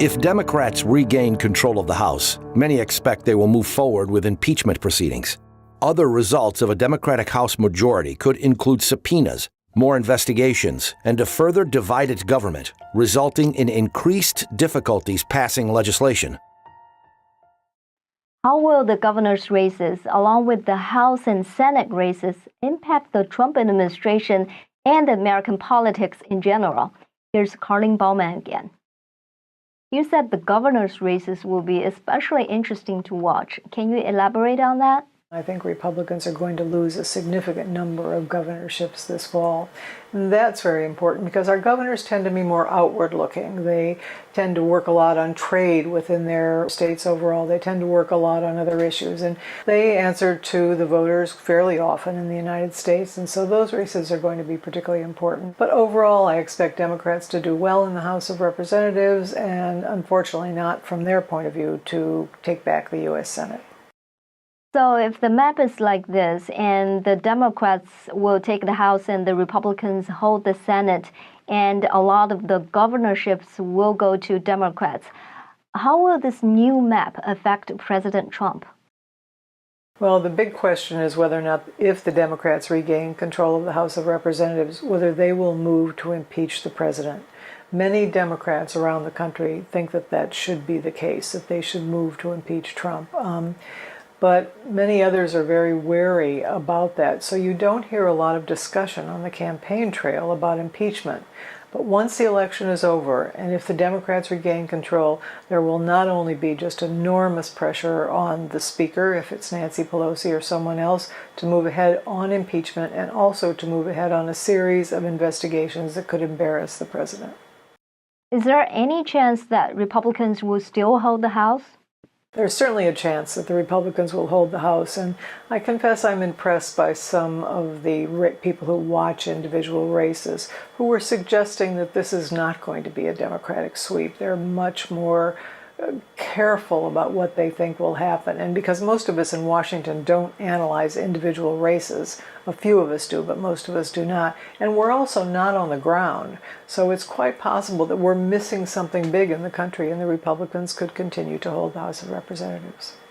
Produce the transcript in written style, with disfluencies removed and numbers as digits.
If Democrats regain control of the House, many expect they will move forward with impeachment proceedings. Other results of a Democratic House majority could include subpoenas, more investigations, and a further divided government, resulting in increased difficulties passing legislation. How will the governor's races, along with the House and Senate races, impact the Trump administration and American politics in general? Here's Karlyn Bowman again. You said the governor's races will be especially interesting to watch. Can you elaborate on that? I think Republicans are going to lose a significant number of governorships this fall. And that's very important because our governors tend to be more outward looking. They tend to work a lot on trade within their states overall. They tend to work a lot on other issues. And they answer to the voters fairly often in the United States. And so those races are going to be particularly important. But overall, I expect Democrats to do well in the House of Representatives and unfortunately not, from their point of view, to take back the U.S. Senate. So if the map is like this and the Democrats will take the House and the Republicans hold the Senate and a lot of the governorships will go to Democrats, how will this new map affect President Trump? Well, the big question is whether or not, if the Democrats regain control of the House of Representatives, whether they will move to impeach the president. Many Democrats around the country think that that should be the case, that they should move to impeach Trump. But many others are very wary about that. So you don't hear a lot of discussion on the campaign trail about impeachment. But once the election is over, and if the Democrats regain control, there will not only be just enormous pressure on the Speaker, if it's Nancy Pelosi or someone else, to move ahead on impeachment, and also to move ahead on a series of investigations that could embarrass the president. Is there any chance that Republicans will still hold the House? There's certainly a chance that the Republicans will hold the House, and I confess I'm impressed by some of the people who watch individual races who were suggesting that this is not going to be a Democratic sweep. They're much more careful about what they think will happen. And because most of us in Washington don't analyze individual races, a few of us do, but most of us do not, and we're also not on the ground. So it's quite possible that we're missing something big in the country and the Republicans could continue to hold the House of Representatives.